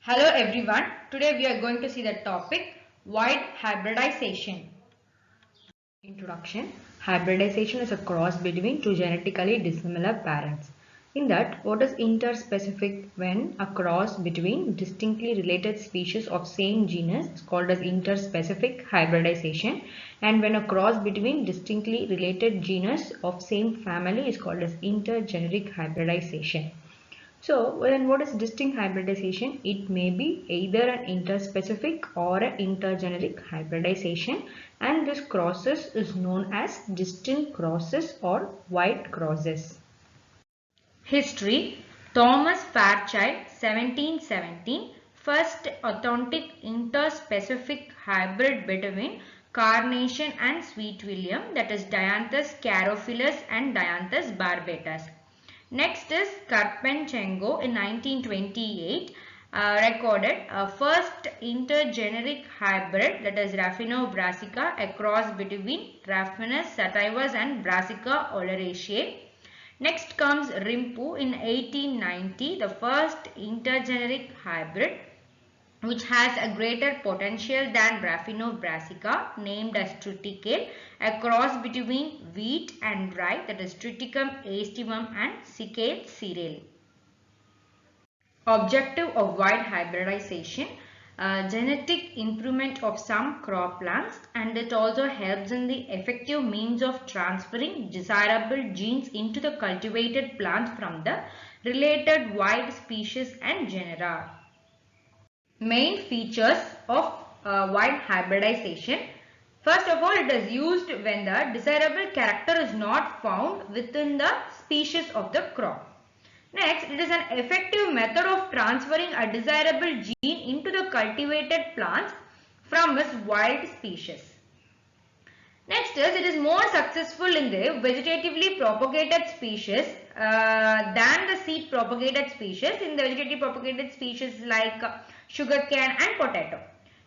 Hello everyone, today we are going to see the topic wide hybridization. Introduction. Hybridization is a cross between two genetically dissimilar parents. In that, what is interspecific when a cross between distinctly related species of same genus is called as interspecific hybridization, and when a cross between distinctly related genus of same family is called as intergeneric hybridization. So, then what is distinct hybridization? It may be either an interspecific or an intergeneric hybridization, and this process is known as distinct crosses or wide crosses. History. Thomas Fairchild 1717, first authentic interspecific hybrid between Carnation and Sweet William, that is Dianthus carophilus and Dianthus barbatus. Next is Karpenchenko in 1928 recorded a first intergeneric hybrid, that is Raphinus brassica, a cross between Raphinus sativus and Brassica oleracea. Next comes Rimpu in 1890, the first intergeneric hybrid which has a greater potential than Raphinus brassica, named as triticale, a cross between wheat and rye, that is Triticum aestivum and Cicale cereale. Objective of wide hybridization. Genetic improvement of some crop plants, and it also helps in the effective means of transferring desirable genes into the cultivated plants from the related wild species and genera. Main features of wide hybridization. First of all, it is used when the desirable character is not found within the species of the crop. Next, it is an effective method of transferring a desirable gene into the cultivated plants from its wild species. Next is, it is more successful in the vegetatively propagated species than the seed propagated species, in the vegetatively propagated species like sugarcane and potato.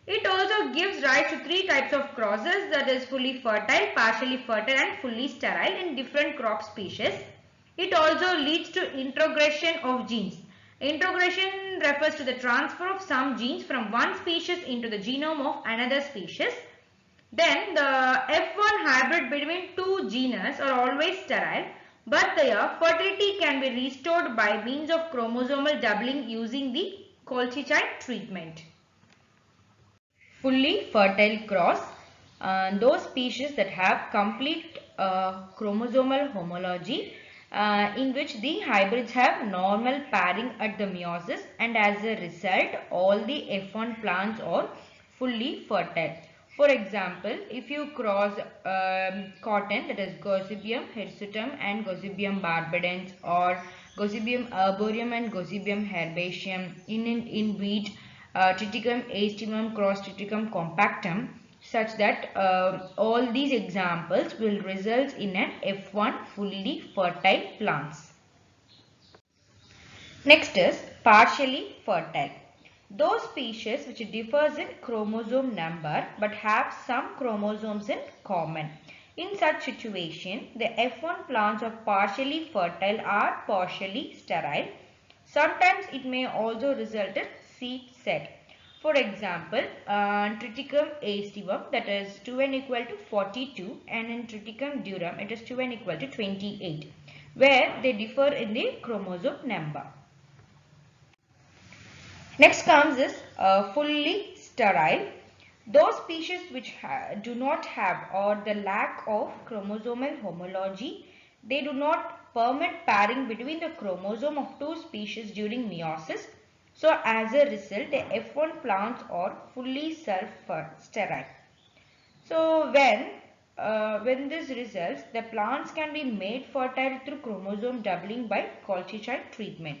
It also gives rise to three types of crosses, that is fully fertile, partially fertile and fully sterile in different crop species. It also leads to introgression of genes. Introgression refers to the transfer of some genes from one species into the genome of another species. Then the F1 hybrid between two genus are always sterile, but their fertility can be restored by means of chromosomal doubling using the Kolchicite treatment. Fully fertile cross. Those species that have complete chromosomal homology, in which the hybrids have normal pairing at the meiosis, and as a result all the F1 plants are fully fertile. For example, if you cross cotton, that is Gossypium hirsutum and Gossypium barbadans, or Gossypium arboreum and Gossypium herbaceum, in wheat, Triticum aestivum cross Triticum compactum, such that all these examples will result in an F1 fully fertile plants. Next is partially fertile. Those species which differs in chromosome number but have some chromosomes in common. In such situation, the F1 plants of partially fertile are partially sterile. Sometimes it may also result in seed set. For example, Triticum aestivum, that is 2n equal to 42, and in Triticum durum it is 2n equal to 28, where they differ in the chromosome number. Next comes is fully sterile. Those species which do not have, or the lack of, chromosomal homology, they do not permit pairing between the chromosome of two species during meiosis. So as a result, the F1 plants are fully self-sterile. So when this results, the plants can be made fertile through chromosome doubling by Kolchicite treatment.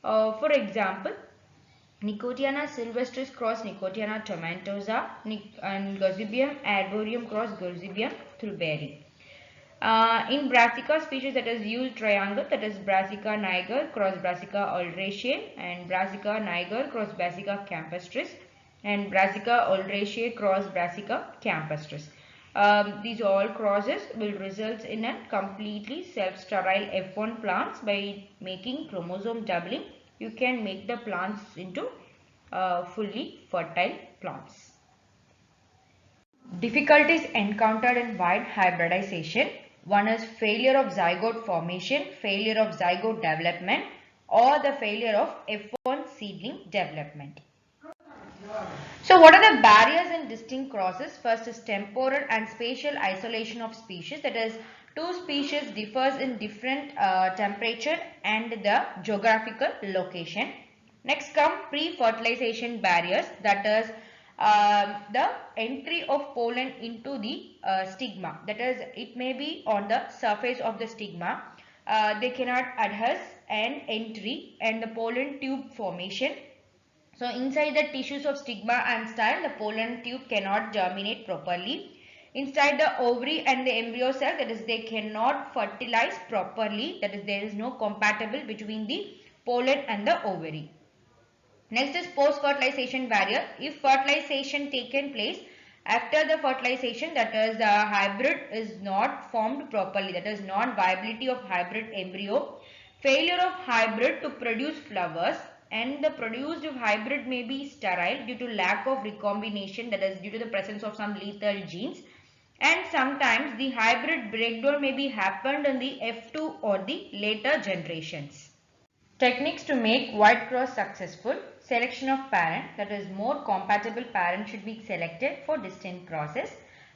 For example, Nicotiana sylvestris cross Nicotiana tomentosa and Gossypium arboreum cross Gossypium thurberry. In Brassica species that is used triangle, that is Brassica niger cross Brassica oleracea and Brassica niger cross Brassica campestris and Brassica oleracea cross Brassica campestris. These all crosses will result in a completely self-sterile F1 plants. By making chromosome doubling, you can make the plants into fully fertile plants. Difficulties encountered in wide hybridization. One is failure of zygote formation, failure of zygote development, or the failure of F1 seedling development. So what are the barriers in distinct crosses? First is temporal and spatial isolation of species. That is, two species differs in different temperature and the geographical location. Next come pre-fertilization barriers. That is the entry of pollen into the stigma. That is, it may be on the surface of the stigma. They cannot adhere and entry and the pollen tube formation. So inside the tissues of stigma and style, the pollen tube cannot germinate properly. Inside the ovary and the embryo cell, that is, they cannot fertilize properly. That is, there is no compatible between the pollen and the ovary. Next is post-fertilization barrier. If fertilization taken place after the fertilization, that is, the hybrid is not formed properly. That is, non-viability of hybrid embryo, failure of hybrid to produce flowers, and the produced hybrid may be sterile due to lack of recombination, that is due to the presence of some lethal genes, and sometimes the hybrid breakdown may be happened in the F2 or the later generations. Techniques to make white cross successful. Selection of parent, that is, more compatible parent should be selected for distinct crosses.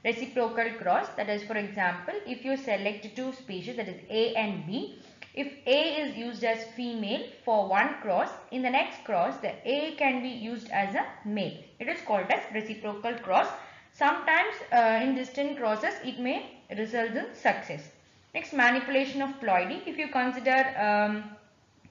Reciprocal cross, that is, for example, if you select two species, that is A and B, if A is used as female for one cross, in the next cross the A can be used as a male. It is called as reciprocal cross. Sometimes in distinct crosses it may result in success. Next, manipulation of ploidy. If you consider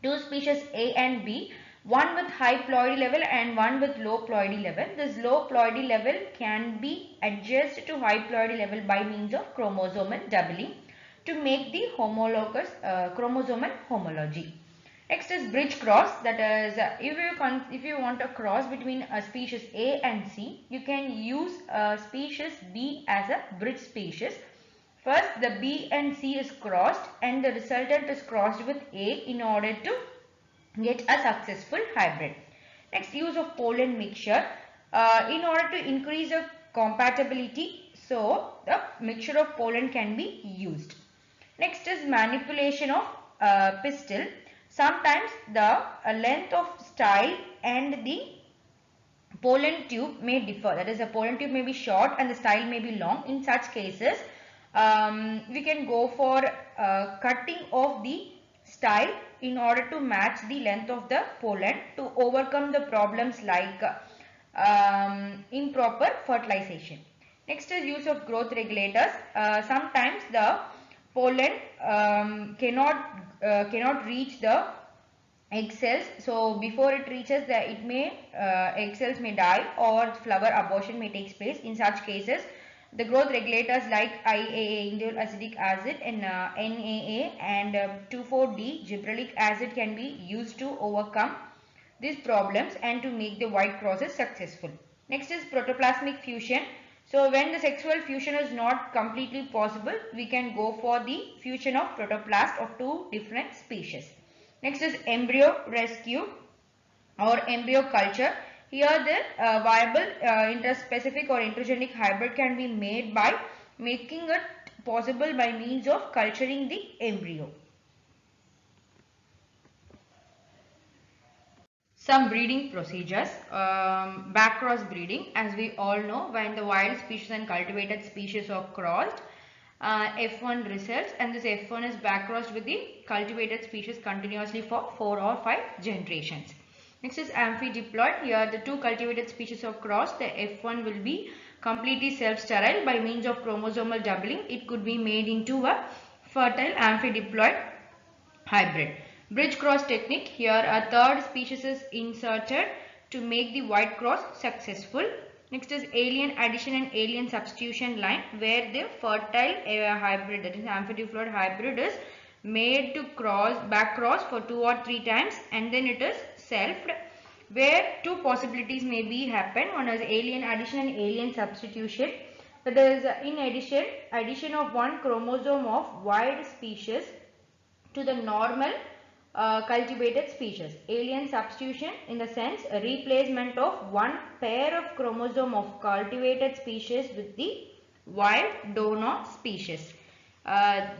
two species A and B, one with high ploidy level and one with low ploidy level, this low ploidy level can be adjusted to high ploidy level by means of chromosomal doubling to make the homologous chromosomal homology. Next is bridge cross. That is, if you want a cross between a species A and C, you can use a species B as a bridge species. First, the B and C is crossed and the resultant is crossed with A in order to get a successful hybrid. Next, use of pollen mixture in order to increase the compatibility. So, the mixture of pollen can be used. Next is manipulation of pistil. Sometimes the length of style and the pollen tube may differ. That is, the pollen tube may be short and the style may be long. In such cases, we can go for cutting of the style in order to match the length of the pollen to overcome the problems like improper fertilization. Next is use of growth regulators. Sometimes the pollen cannot reach the egg cells, so before it reaches the egg cells may die or flower abortion may take place. In such cases, the growth regulators like IAA, indole acetic acid, and NAA and 2,4-D gibberellic acid can be used to overcome these problems and to make the white crosses successful. Next is protoplasmic fusion. So when the sexual fusion is not completely possible, we can go for the fusion of protoplast of two different species. Next is embryo rescue or embryo culture. Here the viable interspecific or intergenic hybrid can be made by making it possible by means of culturing the embryo. Some breeding procedures. Backcross breeding. As we all know, when the wild species and cultivated species are crossed, F1 results, and this F1 is backcrossed with the cultivated species continuously for 4 or 5 generations. Next is amphidiploid. Here the two cultivated species are crossed. The F1 will be completely self-sterile by means of chromosomal doubling. It could be made into a fertile amphidiploid hybrid. Bridge cross technique. Here a third species is inserted to make the white cross successful. Next is alien addition and alien substitution line, where the fertile hybrid, that is amphidiploid hybrid, is made to back cross for 2 or 3 times and then it is selfed, where two possibilities may be happen. One is alien addition and alien substitution. That is, in addition of one chromosome of wild species to the normal cultivated species. Alien substitution in the sense a replacement of one pair of chromosome of cultivated species with the wild donor species.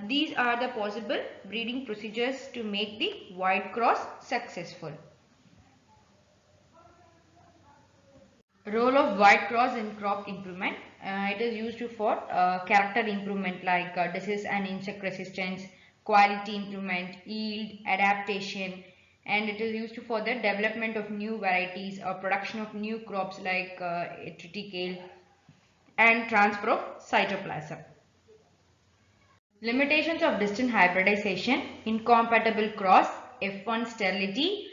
These are the possible breeding procedures to make the white cross successful. Role of white cross in crop improvement. It is used for character improvement like disease and insect resistance, quality improvement, yield, adaptation, and it is used for the development of new varieties or production of new crops like triticale and transfer of cytoplasm. Limitations of distant hybridization, incompatible cross, F1 sterility,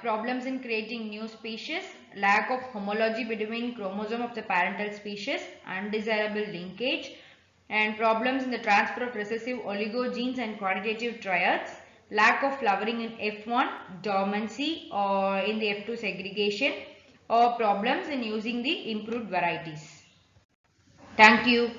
problems in creating new species, lack of homology between chromosome of the parental species, undesirable linkage, and problems in the transfer of recessive oligogenes and quantitative triads, lack of flowering in F1, dormancy or in the F2 segregation, or problems in using the improved varieties. Thank you.